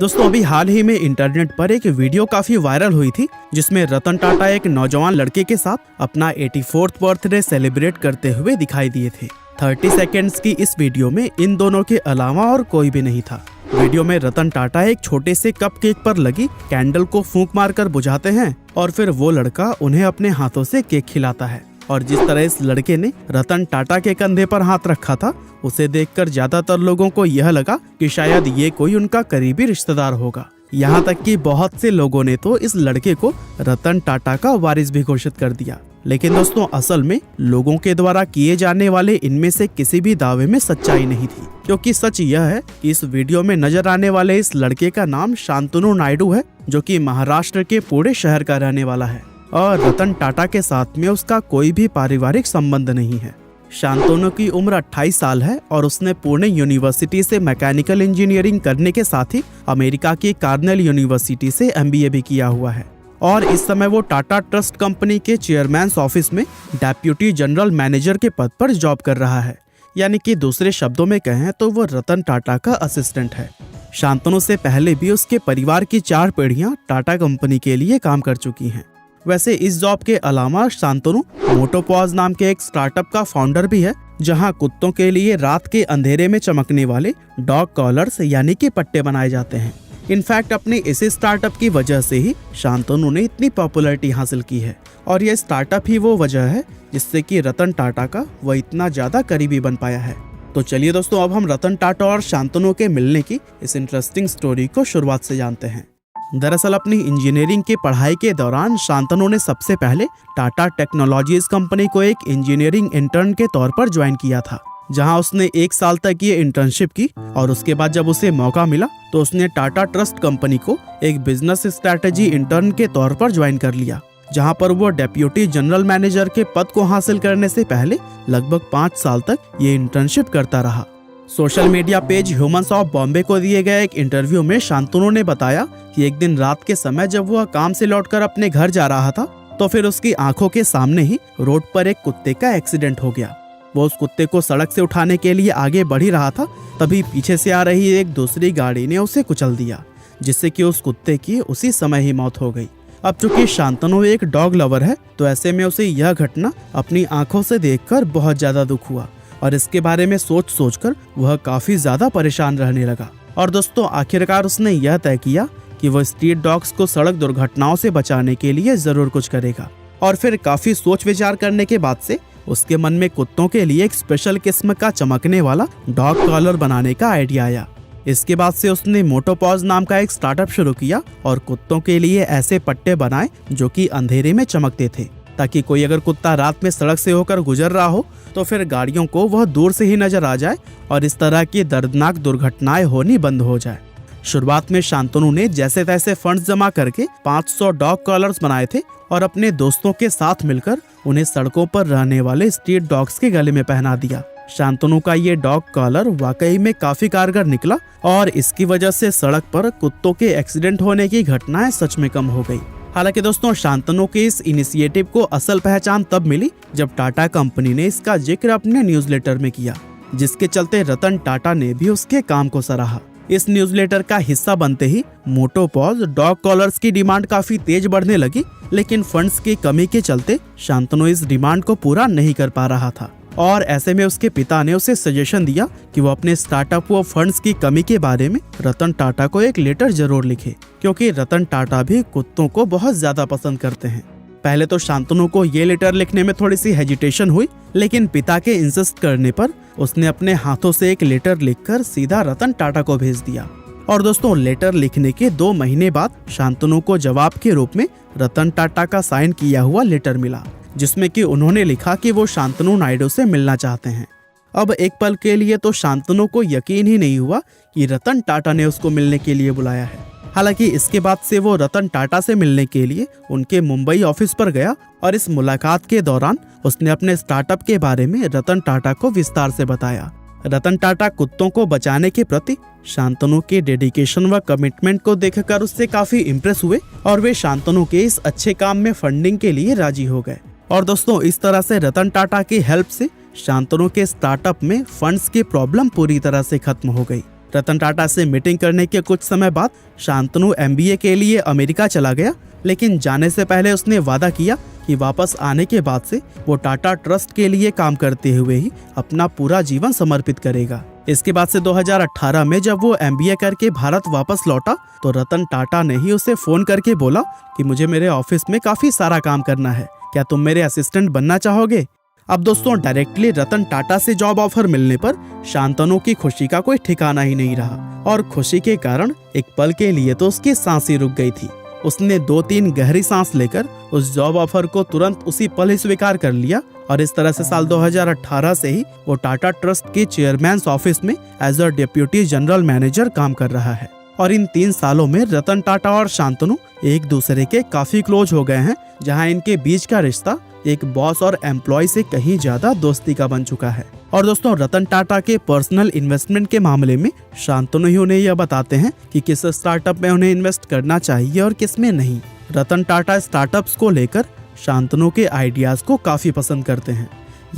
दोस्तों अभी हाल ही में इंटरनेट पर एक वीडियो काफी वायरल हुई थी जिसमें रतन टाटा एक नौजवान लड़के के साथ अपना 84th बर्थडे सेलिब्रेट करते हुए दिखाई दिए थे। 30 सेकेंड्स की इस वीडियो में इन दोनों के अलावा और कोई भी नहीं था। वीडियो में रतन टाटा एक छोटे से कप केक पर लगी कैंडल को फूंक मारकर बुझाते हैं और फिर वो लड़का उन्हें अपने हाथों से केक खिलाता है। और जिस तरह इस लड़के ने रतन टाटा के कंधे पर हाथ रखा था उसे देखकर ज्यादातर लोगों को यह लगा कि शायद ये कोई उनका करीबी रिश्तेदार होगा। यहाँ तक कि बहुत से लोगों ने तो इस लड़के को रतन टाटा का वारिस भी घोषित कर दिया। लेकिन दोस्तों असल में लोगों के द्वारा किए जाने वाले इनमें से किसी भी दावे में सच्चाई नहीं थी, क्योंकि सच यह है कि इस वीडियो में नजर आने वाले इस लड़के का नाम शांतनु नायडू है, जो कि महाराष्ट्र के पुणे शहर का रहने वाला है और रतन टाटा के साथ में उसका कोई भी पारिवारिक संबंध नहीं है। शांतनु की उम्र 28 साल है और उसने पुणे यूनिवर्सिटी से मैकेनिकल इंजीनियरिंग करने के साथ ही अमेरिका की कार्नेल यूनिवर्सिटी से MBA भी किया हुआ है और इस समय वो टाटा ट्रस्ट कंपनी के चेयरमैन ऑफिस में डेप्यूटी जनरल मैनेजर के पद पर जॉब कर रहा है। यानी कि दूसरे शब्दों में कहें तो वो रतन टाटा का असिस्टेंट है। शांतनु से पहले भी उसके परिवार की 4 पीढ़ियां टाटा कंपनी के लिए काम कर चुकी हैं। वैसे इस जॉब के अलावा शांतनु मोटोपॉज नाम के एक स्टार्टअप का फाउंडर भी है, जहां कुत्तों के लिए रात के अंधेरे में चमकने वाले डॉग कॉलर्स यानी कि पट्टे बनाए जाते हैं। इनफैक्ट अपने इसी स्टार्टअप की वजह से ही शांतनु ने इतनी पॉपुलैरिटी हासिल की है और यह स्टार्टअप ही वो वजह है जिससे कि रतन टाटा का वह इतना ज्यादा करीबी बन पाया है। तो चलिए दोस्तों अब हम रतन टाटा और शांतनु के मिलने की इस इंटरेस्टिंग स्टोरी को शुरुआत से जानते हैं। दरअसल अपनी इंजीनियरिंग की पढ़ाई के दौरान शांतनु ने सबसे पहले टाटा टेक्नोलॉजीज कंपनी को एक इंजीनियरिंग इंटर्न के तौर पर ज्वाइन किया था, जहां उसने 1 साल तक ये इंटर्नशिप की और उसके बाद जब उसे मौका मिला तो उसने टाटा ट्रस्ट कंपनी को एक बिजनेस स्ट्रैटेजी इंटर्न के तौर पर ज्वाइन कर लिया, जहां पर वो डेप्यूटी जनरल मैनेजर के पद को हासिल करने से पहले लगभग 5 साल तक ये इंटर्नशिप करता रहा। Social media page humans of Bombay को दिए गए एक इंटरव्यू में शांतनु ने बताया कि एक दिन रात के समय जब वह काम से लौटकर अपने घर जा रहा था तो फिर उसकी आंखों के सामने ही रोड पर एक कुत्ते का एक्सीडेंट हो गया। वो उस कुत्ते को सड़क से उठाने के लिए आगे बढ़ ही रहा था, तभी पीछे से आ रही एक दूसरी गाड़ी ने उसे कुचल दिया, जिससे कि उस कुत्ते की उसी समय ही मौत हो गई। अब चूंकि शांतनु एक डॉग लवर है तो ऐसे में उसे यह घटना अपनी आंखों से देखकर बहुत ज्यादा दुख हुआ और इसके बारे में सोचकर वह काफी ज्यादा परेशान रहने लगा। और दोस्तों आखिरकार उसने यह तय किया कि वह स्ट्रीट डॉग्स को सड़क दुर्घटनाओं से बचाने के लिए जरूर कुछ करेगा। और फिर काफी सोच विचार करने के बाद से उसके मन में कुत्तों के लिए एक स्पेशल किस्म का चमकने वाला डॉग कॉलर बनाने का आइडिया आया। इसके बाद से उसने मोटोपॉज नाम का एक स्टार्टअप शुरू किया और कुत्तों के लिए ऐसे पट्टे बनाए जो कि अंधेरे में चमकते थे, ताकि कोई अगर कुत्ता रात में सड़क से होकर गुजर रहा हो तो फिर गाड़ियों को वह दूर से ही नजर आ जाए और इस तरह की दर्दनाक दुर्घटनाएं होनी बंद हो जाए। शुरुआत में शांतनु ने जैसे तैसे फंड्स जमा करके 500 डॉग कॉलर्स बनाए थे और अपने दोस्तों के साथ मिलकर उन्हें सड़कों पर रहने वाले स्ट्रीट डॉग्स के गले में पहना दिया। शांतनु का ये डॉग कॉलर वाकई में काफी कारगर निकला और इसकी वजह से सड़क पर कुत्तों के एक्सीडेंट होने की घटनाएं सच में कम हो गई। हालांकि दोस्तों शांतनु के इस इनिशिएटिव को असल पहचान तब मिली जब टाटा कंपनी ने इसका जिक्र अपने न्यूज़लेटर में किया, जिसके चलते रतन टाटा ने भी उसके काम को सराहा। इस न्यूज़लेटर का हिस्सा बनते ही मोटोपॉज डॉग कॉलर्स की डिमांड काफी तेज बढ़ने लगी, लेकिन फंड्स की कमी के चलते शांतनु इस डिमांड को पूरा नहीं कर पा रहा था और ऐसे में उसके पिता ने उसे सजेशन दिया कि वो अपने स्टार्टअप व फंड्स की कमी के बारे में रतन टाटा को एक लेटर जरूर लिखे, क्योंकि रतन टाटा भी कुत्तों को बहुत ज्यादा पसंद करते हैं। पहले तो शांतनु को ये लेटर लिखने में थोड़ी सी हेजिटेशन हुई, लेकिन पिता के इंसिस्ट करने पर उसने अपने हाथों से एक लेटर लिखकर सीधा रतन टाटा को भेज दिया। और दोस्तों लेटर लिखने के 2 महीने बाद शांतनु को जवाब के रूप में रतन टाटा का साइन किया हुआ लेटर मिला, जिसमें कि उन्होंने लिखा कि वो शांतनु नायडू से मिलना चाहते हैं। अब एक पल के लिए तो शांतनु को यकीन ही नहीं हुआ कि रतन टाटा ने उसको मिलने के लिए बुलाया है। हालांकि इसके बाद से वो रतन टाटा से मिलने के लिए उनके मुंबई ऑफिस पर गया और इस मुलाकात के दौरान उसने अपने स्टार्टअप के बारे में रतन टाटा को विस्तार से बताया। रतन टाटा कुत्तों को बचाने के प्रति शांतनु के डेडिकेशन व कमिटमेंट को देखकर उससे काफी इम्प्रेस हुए और वे शांतनु के इस अच्छे काम में फंडिंग के लिए राजी हो गए। और दोस्तों इस तरह से रतन टाटा की हेल्प से शांतनु के स्टार्टअप में फंड्स की प्रॉब्लम पूरी तरह से खत्म हो गई रतन टाटा से मीटिंग करने के कुछ समय बाद शांतनु MBA के लिए अमेरिका चला गया, लेकिन जाने से पहले उसने वादा किया कि वापस आने के बाद से वो टाटा ट्रस्ट के लिए काम करते हुए ही अपना पूरा जीवन समर्पित करेगा। इसके बाद से 2018 में जब वो MBA करके भारत वापस लौटा तो रतन टाटा ने ही उसे फोन करके बोला कि मुझे मेरे ऑफिस में काफी सारा काम करना है, क्या तुम मेरे असिस्टेंट बनना चाहोगे। अब दोस्तों डायरेक्टली रतन टाटा से जॉब ऑफर मिलने पर शांतनु की खुशी का कोई ठिकाना ही नहीं रहा और खुशी के कारण एक पल के लिए तो उसकी सांसें रुक गई थी। उसने 2-3 गहरी सांस लेकर उस जॉब ऑफर को तुरंत उसी पल ही स्वीकार कर लिया और इस तरह से साल 2018 से ही वो टाटा ट्रस्ट के चेयरमैन ऑफिस में as a deputy general manager काम कर रहा है। और इन 3 सालों में रतन टाटा और शांतनु एक दूसरे के काफी क्लोज हो गए हैं, जहां इनके बीच का रिश्ता एक बॉस और एम्प्लॉय से कहीं ज्यादा दोस्ती का बन चुका है। और दोस्तों रतन टाटा के पर्सनल इन्वेस्टमेंट के मामले में शांतनु ही उन्हें यह बताते हैं कि किस स्टार्टअप में उन्हें इन्वेस्ट करना चाहिए और किस में नहीं। रतन टाटा स्टार्टअप्स को लेकर शांतनु के आइडियाज को काफी पसंद करते हैं,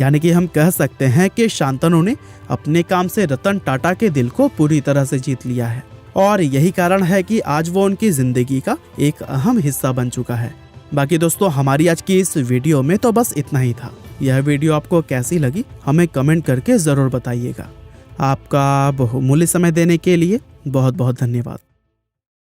यानी कि हम कह सकते हैं कि शांतनु ने अपने काम से रतन टाटा के दिल को पूरी तरह से जीत लिया है और यही कारण है कि आज वो उनकी जिंदगी का एक अहम हिस्सा बन चुका है। बाकी दोस्तों हमारी आज की इस वीडियो में तो बस इतना ही था। यह वीडियो आपको कैसी लगी हमें कमेंट करके ज़रूर बताइएगा। आपका बहुमूल्य समय देने के लिए बहुत बहुत धन्यवाद।